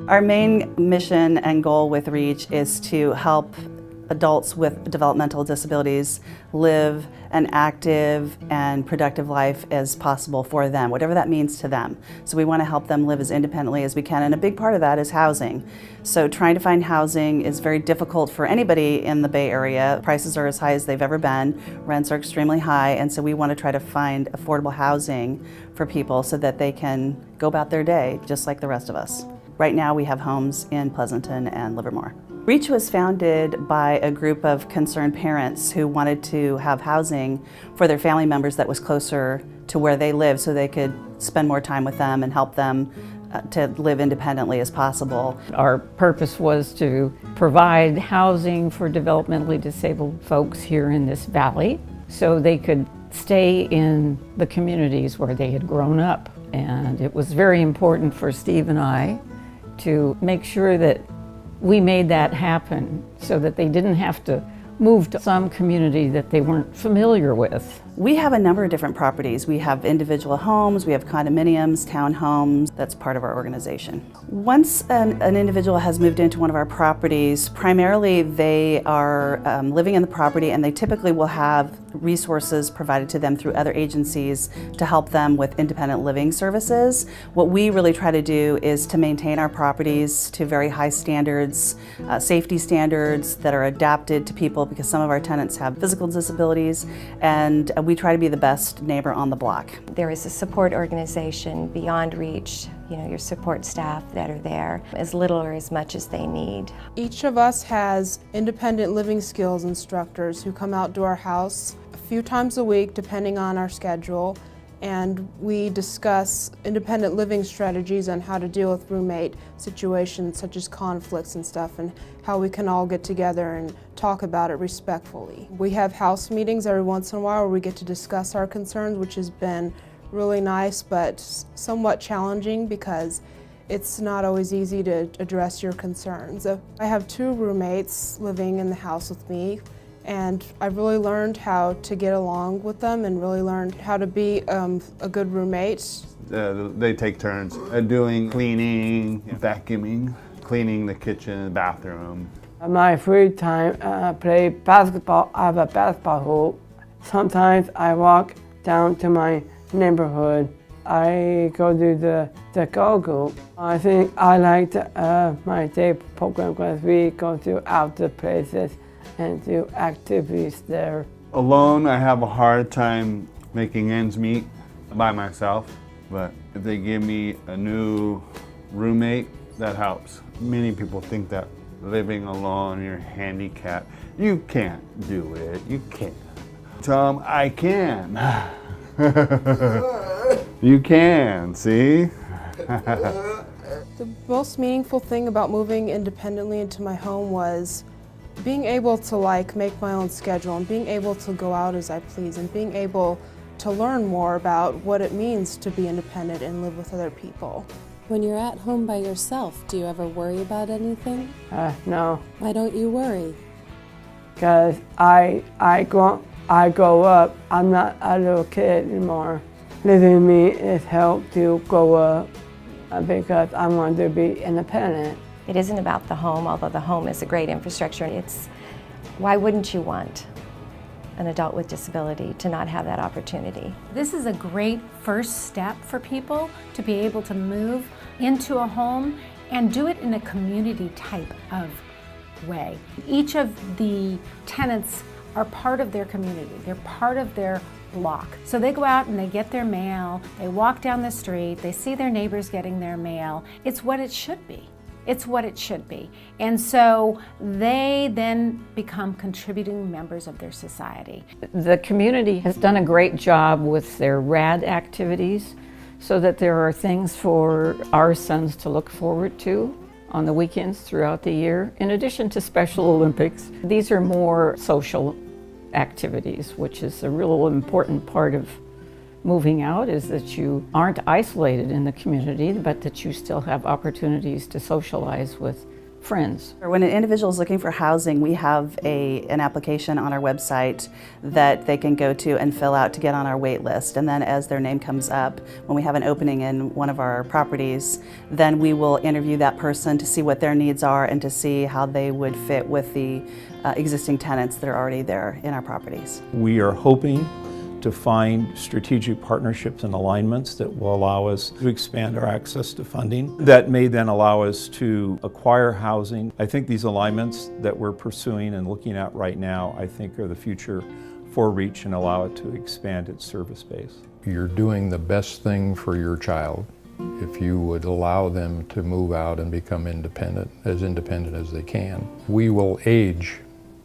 Our main mission and goal with REACH is to help adults with developmental disabilities live an active and productive life as possible for them, whatever that means to them. So we want to help them live as independently as we can, and a big part of that is housing. So trying to find housing is very difficult for anybody in the Bay Area. Prices are as high as they've ever been, rents are extremely high, and so we want to try to find affordable housing for people so that they can go about their day just like the rest of us. Right now we have homes in Pleasanton and Livermore. REACH was founded by a group of concerned parents who wanted to have housing for their family members that was closer to where they live so they could spend more time with them and help them to live independently as possible. Our purpose was to provide housing for developmentally disabled folks here in this valley so they could stay in the communities where they had grown up. And it was very important for Steve and I to make sure that we made that happen so that they didn't have to move to some community that they weren't familiar with. We have a number of different properties. We have individual homes, we have condominiums, townhomes. That's part of our organization. Once an individual has moved into one of our properties, primarily they are living in the property, and they typically will have resources provided to them through other agencies to help them with independent living services. What we really try to do is to maintain our properties to very high standards, safety standards that are adapted to people, because some of our tenants have physical disabilities, and we try to be the best neighbor on the block. There is a support organization beyond REACH, your support staff that are there, as little or as much as they need. Each of us has independent living skills instructors who come out to our house a few times a week depending on our schedule, and we discuss independent living strategies on how to deal with roommate situations such as conflicts and stuff, and how we can all get together and talk about it respectfully. We have house meetings every once in a while where we get to discuss our concerns, which has been really nice but somewhat challenging because it's not always easy to address your concerns. I have 2 roommates living in the house with me, and I've really learned how to get along with them and really learned how to be a good roommate. They take turns doing cleaning, vacuuming, cleaning the kitchen and bathroom. My free time, I play basketball. I have a basketball hoop. Sometimes I walk down to my neighborhood. I go to the go-go. I think I like my day program because we go to outdoor places and do activities there. Alone, I have a hard time making ends meet by myself, but if they give me a new roommate, that helps. Many people think that living alone, you're handicapped. You can't do it, you can't. Tell them, I can. You can, see? The most meaningful thing about moving independently into my home was being able to make my own schedule and being able to go out as I please and being able to learn more about what it means to be independent and live with other people. When you're at home by yourself, do you ever worry about anything? No. Why don't you worry? Because I grow up, I'm not a little kid anymore. Living with me has helped to grow up because I want to be independent. It isn't about the home, although the home is a great infrastructure. It's why wouldn't you want an adult with disability to not have that opportunity? This is a great first step for people to be able to move into a home and do it in a community type of way. Each of the tenants are part of their community. They're part of their block. So they go out and they get their mail, they walk down the street, they see their neighbors getting their mail. It's what it should be. It's what it should be. And so they then become contributing members of their society. The community has done a great job with their RAD activities so that there are things for our sons to look forward to on the weekends throughout the year, in addition to Special Olympics. These are more social activities, which is a real important part of moving out, is that you aren't isolated in the community, but that you still have opportunities to socialize with friends. When an individual is looking for housing, we have an application on our website that they can go to and fill out to get on our wait list. And then as their name comes up, when we have an opening in one of our properties, then we will interview that person to see what their needs are and to see how they would fit with the existing tenants that are already there in our properties. We are hoping to find strategic partnerships and alignments that will allow us to expand our access to funding that may then allow us to acquire housing. I think these alignments that we're pursuing and looking at right now, I think are the future for REACH and allow it to expand its service base. You're doing the best thing for your child if you would allow them to move out and become independent as they can. We will age.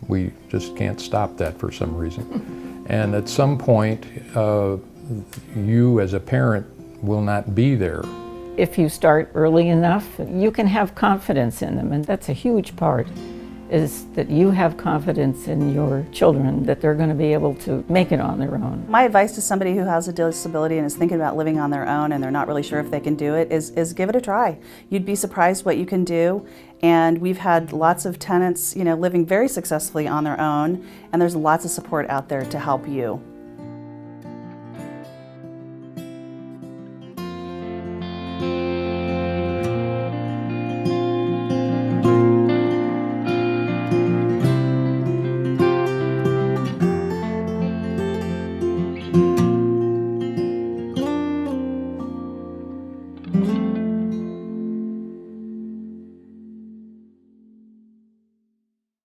We just can't stop that for some reason. And at some point, you as a parent will not be there. If you start early enough, you can have confidence in them, and that's a huge part, is that you have confidence in your children that they're going to be able to make it on their own. My advice to somebody who has a disability and is thinking about living on their own and they're not really sure if they can do it is give it a try. You'd be surprised what you can do. And we've had lots of tenants, living very successfully on their own, and there's lots of support out there to help you.